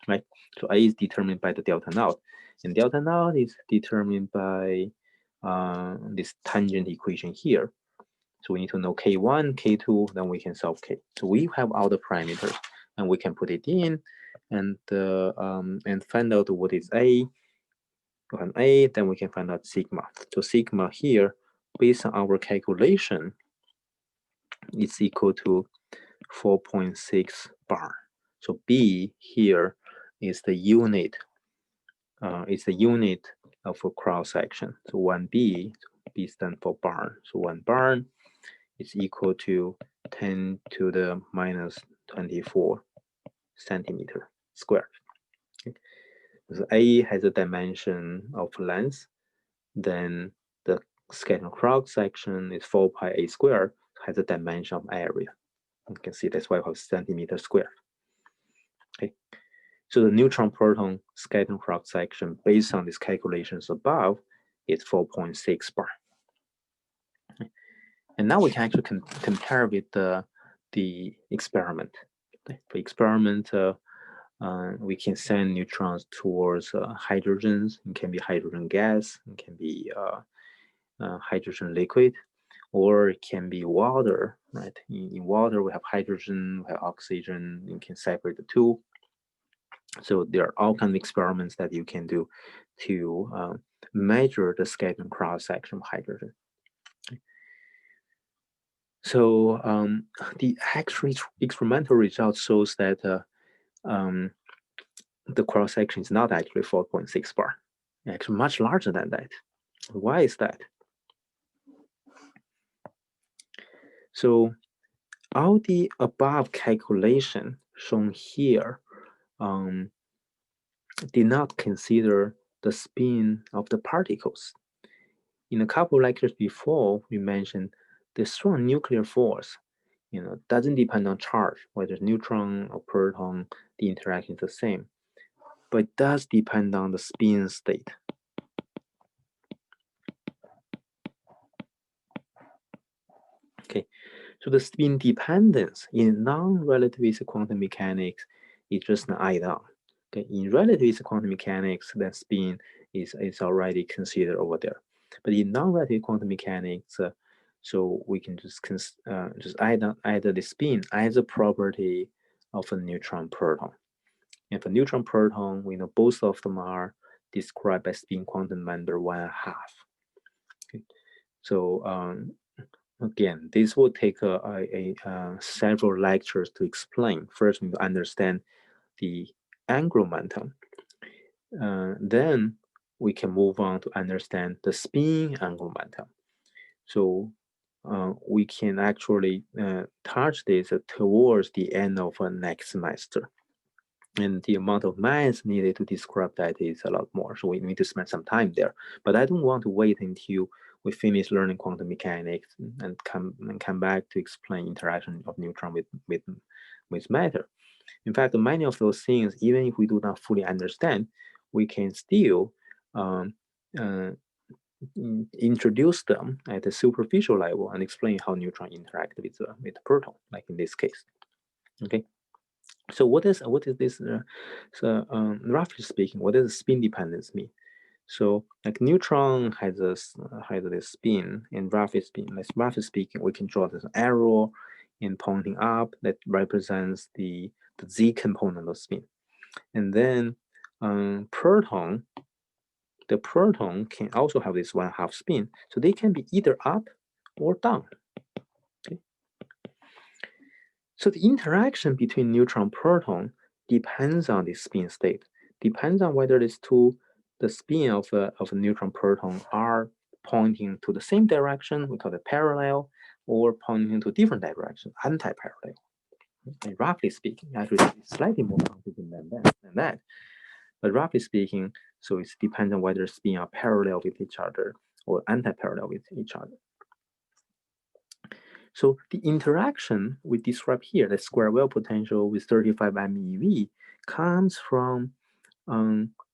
right? So A is determined by the delta naught, and delta naught is determined by this tangent equation here. So we need to know K1, K2, then we can solve K. So we have all the parameters, and we can put it in and find out what is A. On A, then we can find out sigma. So sigma here, based on our calculation, is equal to 4.6 bar. So B here is the unit. It's the unit of a cross section. So 1B, B stands for bar. So 1 bar is equal to 10 to the minus 24 centimeter squared. Okay. So A has a dimension of length, then the scattering cross section is 4 pi A squared, has a dimension of area. You can see that's why we have centimeter squared. Okay. So the neutron proton scattering cross section based on these calculations above is 4.6 bar. Okay. And now we can actually compare with the experiment. Okay. For experiment, we can send neutrons towards hydrogens. It can be hydrogen gas, it can be hydrogen liquid, or it can be water, right? In water, we have hydrogen, we have oxygen, you can separate the two. So there are all kinds of experiments that you can do to measure the scattering cross-section of hydrogen. So the actual experimental result shows that the cross-section is not actually 4.6 bar, actually much larger than that. Why is that? So all the above calculation shown here did not consider the spin of the particles. In a couple of lectures before, we mentioned the strong nuclear force, doesn't depend on charge, whether it's neutron or proton, the interaction is the same, but it does depend on the spin state. Okay, so the spin dependence in non-relativistic quantum mechanics is just an add-on. Okay, in relativistic quantum mechanics, that spin is already considered over there. But in non-relative quantum mechanics, so we can just add the spin as a property of a neutron proton. And for neutron proton, we know both of them are described by spin quantum number 1.5. Okay. So again, this will take several lectures to explain. First, we need to understand the angular momentum. Then we can move on to understand the spin angular momentum. So we can actually touch this towards the end of next semester. And the amount of math needed to describe that is a lot more. So we need to spend some time there. But I don't want to wait until we finish learning quantum mechanics and come back to explain interaction of neutron with matter. In fact, many of those things, even if we do not fully understand, we can still introduce them at a superficial level and explain how neutron interact with proton, like in this case. Okay. So what is this? Roughly speaking, what does spin dependence mean? So like neutron has this spin, and roughly speaking, we can draw this arrow in pointing up that represents the z component of spin, and then proton, the proton can also have this 1/2 spin. So they can be either up or down. Okay. So the interaction between neutron and proton depends on the spin state, depends on whether these two, the spin of a neutron proton are pointing to the same direction, we call it parallel, or pointing to different direction, anti-parallel. And roughly speaking, actually it's slightly more complicated than that. But roughly speaking, so it depends on whether spin are parallel with each other or anti-parallel with each other. So the interaction we describe here, the square wave potential with 35 MeV, comes from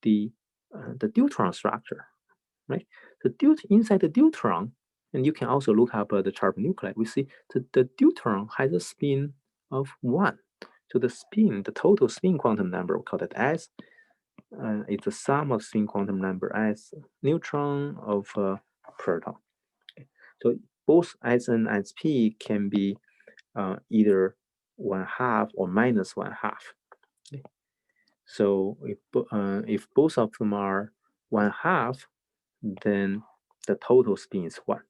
the deuteron structure, right? Inside the deuteron, and you can also look up the chart nuclei. We see the deuteron has a spin of 1. So the spin, the total spin quantum number, we call it S. It's the sum of spin quantum number S neutron of proton. Okay. So both S and SP can be either 1/2 or -1/2. Okay. So if both of them are 1/2, then the total spin is 1.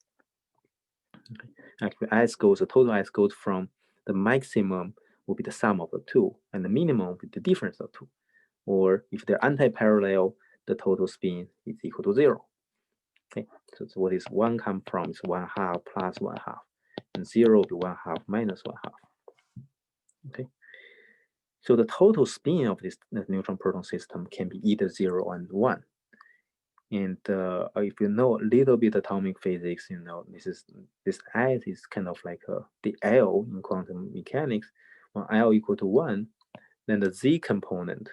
Okay. Actually, the total S goes from the maximum will be the sum of the two, and the minimum will be the difference of two. Or if they're anti-parallel, the total spin is equal to 0. Okay, so what is 1 come from is 1/2 plus 1/2, and 0 to 1/2 minus 1/2. Okay, so the total spin of this neutron proton system can be either 0 and 1. And if you know a little bit atomic physics, you know this S is kind of like the L in quantum mechanics. When L equal to 1, then the Z component,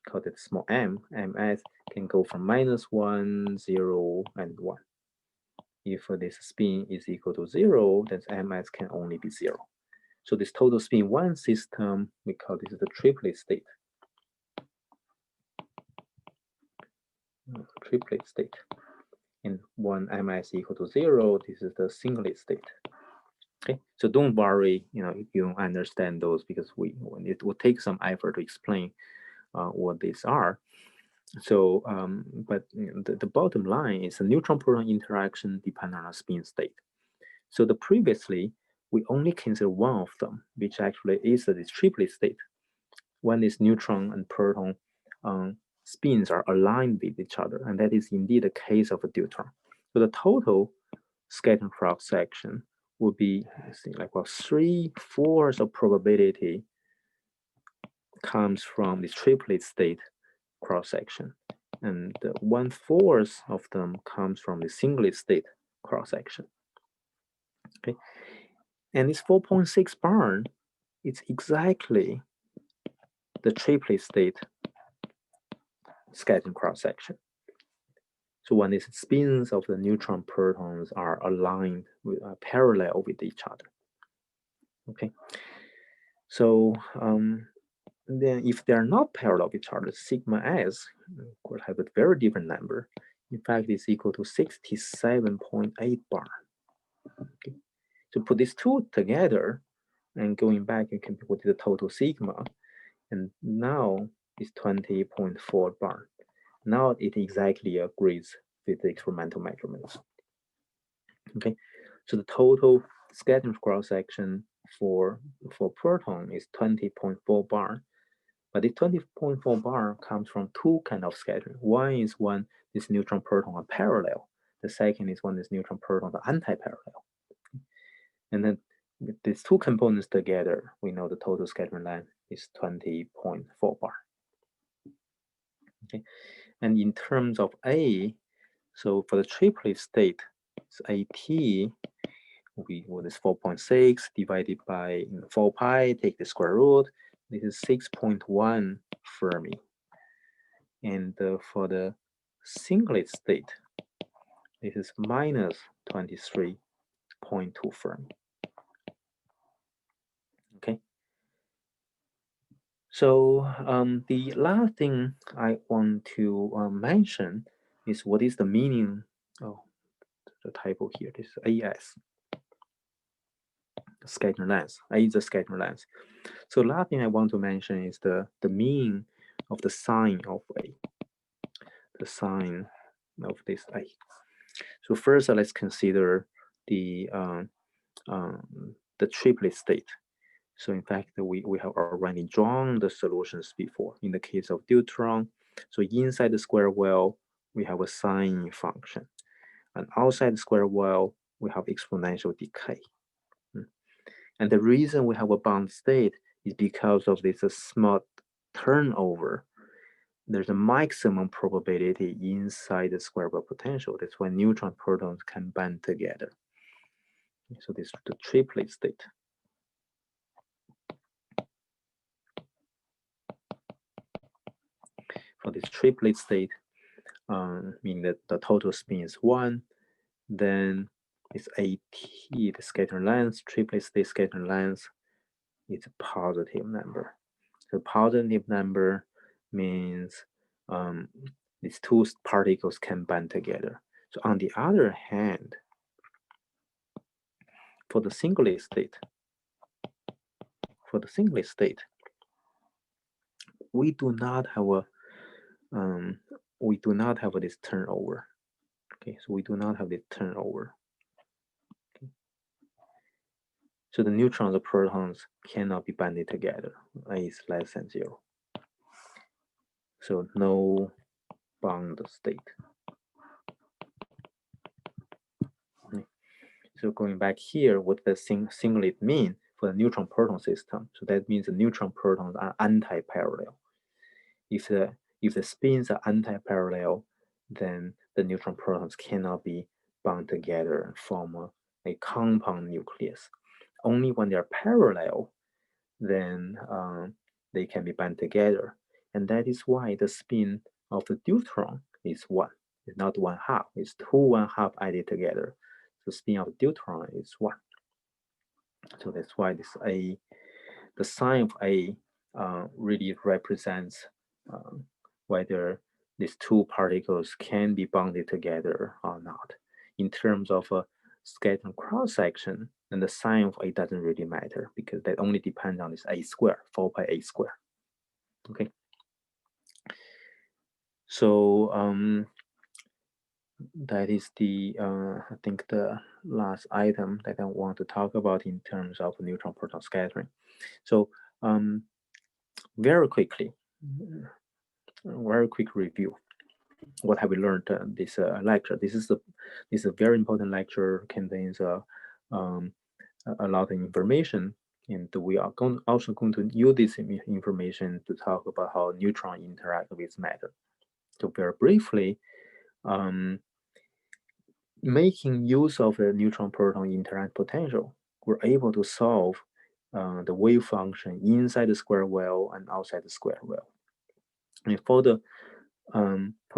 called it small m, ms, can go from -1, 0, and 1. If this spin is equal to 0, then ms can only be 0. So this total spin 1 system, we call this the triplet state. Triplet state. And when ms equal to 0, this is the singlet state. Okay, so don't worry, if you don't understand those, because it will take some effort to explain what these are. So, but the bottom line is the neutron-proton interaction depends on a spin state. So previously, we only consider one of them, which actually is this triplet state, when this neutron and proton spins are aligned with each other, and that is indeed the case of a deuteron. So the total scattering cross section would be, like 3/4 of probability comes from the triplet state cross section, and 1/4 of them comes from the singlet state cross section. Okay, and this 4.6 bar is exactly the triplet state scattering cross section. So when these spins of the neutron protons are aligned with parallel with each other. Okay, so then if they are not parallel with each other, sigma s could have a very different number. In fact, it's equal to 67.8 bar. Okay. So put these two together, and going back, you can put the total sigma, and now it's 20.4 bar. Now it exactly agrees with the experimental measurements. Okay, so the total scattering cross section for proton is 20.4 bar. But the 20.4 bar comes from two kinds of scattering. One is when this neutron proton are parallel. The second is when this neutron proton are anti-parallel. And then with these two components together, we know the total scattering length is 20.4 bar. Okay, and in terms of A, so for the triplet state, it's AT. This 4.6 divided by 4 pi, take the square root. This is 6.1 Fermi. And for the singlet state, this is minus 23.2 Fermi. Okay. So the last thing I want to mention is what is the meaning. Oh, the typo here. This is AS. Scattering length. A is the scattering length. So last thing I want to mention is the mean of the sign of A. the sign of this A. So first, let's consider the triplet state. So in fact, we have already drawn the solutions before. In the case of deuteron, so inside the square well, we have a sine function. And outside the square well, we have exponential decay. And the reason we have a bound state is because of this small turnover. There's a maximum probability inside the square well potential. That's why neutron protons can band together. So this is the triplet state. For this triplet state, meaning that the total spin is 1, then it's AT, the scattering length, triplet state scattering length is a positive number. The positive number means these two particles can band together. So on the other hand, for the singlet state, we do not have this turnover. Okay, so we do not have this turnover. Okay. So the neutrons and protons cannot be banded together. A is less than 0. So no bound state. Okay. So going back here, what does singlet mean for the neutron proton system? So that means the neutron protons are anti-parallel. If the spins are anti-parallel, then the neutron protons cannot be bound together and form a compound nucleus. Only when they're parallel, then they can be bound together. And that is why the spin of the deuteron is 1. It's not 1/2, it's 2 1/2 added together. The spin of deuteron is 1. So that's why this A, the sign of A really represents whether these two particles can be bonded together or not. In terms of a scattering cross-section, then the sign of A doesn't really matter because that only depends on this A square, 4 pi A square. Okay. So that is the, I think the last item that I want to talk about in terms of neutron proton scattering. So very quick review. What have we learned this lecture? This is a very important lecture, contains a lot of information, and we are also going to use this information to talk about how neutrons interact with matter. So very briefly, making use of the neutron-proton interact potential, we're able to solve the wave function inside the square well and outside the square well. And for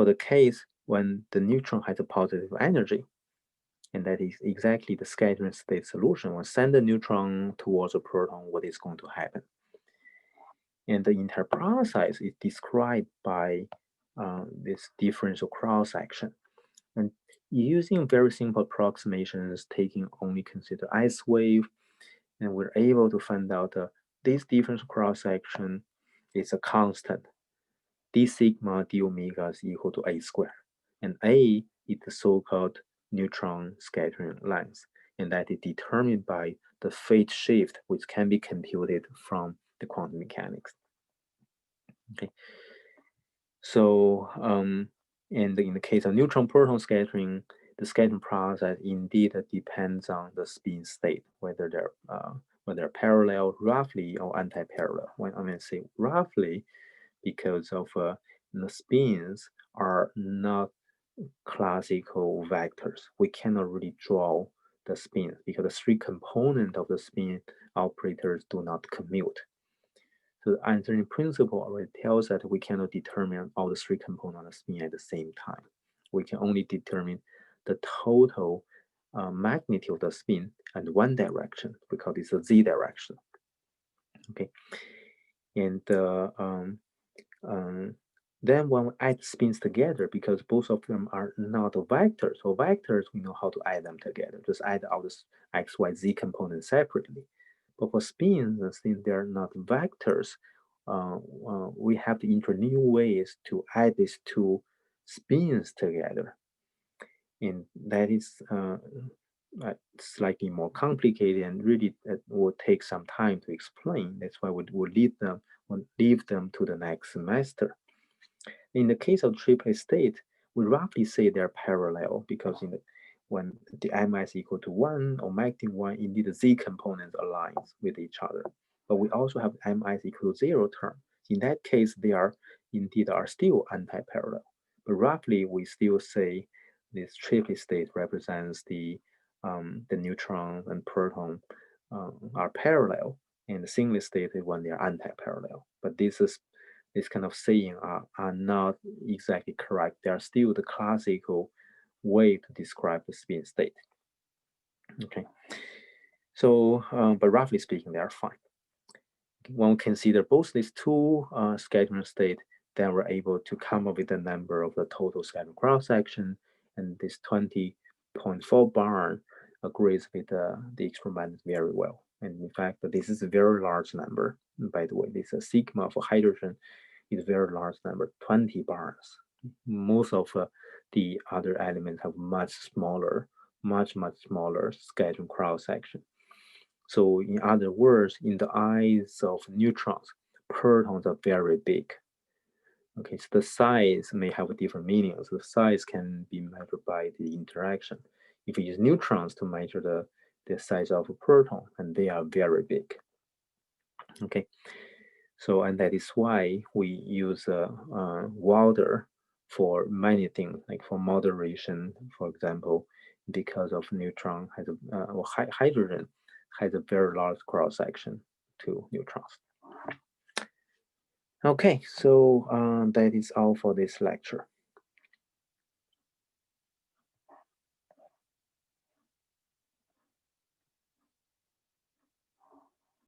the case when the neutron has a positive energy, and that is exactly the scattering state solution, when send the neutron towards a proton, what is going to happen? And the entire process is described by this differential cross-section. And using very simple approximations, taking only consider S wave, and we're able to find out this differential cross-section is a constant. D sigma d omega is equal to A squared. And A is the so-called neutron scattering length, and that is determined by the phase shift, which can be computed from the quantum mechanics. Okay. So, and in the case of neutron proton scattering, the scattering process indeed depends on the spin state, whether they're parallel roughly or anti-parallel. When I say roughly, because of the spins are not classical vectors. We cannot really draw the spins because the 3 components of the spin operators do not commute. So the Einstein principle already tells that we cannot determine all the 3 components of the spin at the same time. We can only determine the total magnitude of the spin in one direction because it's a z direction. Okay, and then when we add spins together, because both of them are not vectors, so vectors, we know how to add them together. Just add all the x, y, z components separately. But for spins, since they're not vectors, we have to introduce new ways to add these two spins together. And that is slightly more complicated and really will take some time to explain. That's why we'll leave them to the next semester. In the case of triplet state, we roughly say they're parallel because when the mi is equal to 1 or magnitude 1, indeed the z components aligns with each other. But we also have mi is equal to 0 term. In that case, they are still anti-parallel. But roughly, we still say this triplet state represents the neutron and proton are parallel, and the singlet state is when they are anti-parallel. But this kind of saying are not exactly correct. They are still the classical way to describe the spin state. Okay, so but roughly speaking, they are fine. When we consider both these two scattering states, then we're able to come up with the number of the total scattering cross section, and this 20.4 bar agrees with the experiment very well. And in fact, this is a very large number. By the way, this sigma for hydrogen is a very large number, 20 bars. Most of the other elements have much smaller scattering cross section. So in other words, in the eyes of neutrons, protons are very big. Okay, so the size may have different meanings. The size can be measured by the interaction. If we use neutrons to measure the size of a proton, and they are very big. Okay, so and that is why we use Wilder for many things, like for moderation, for example, because of neutron has or hydrogen has a very large cross section to neutrons. Okay, so that is all for this lecture.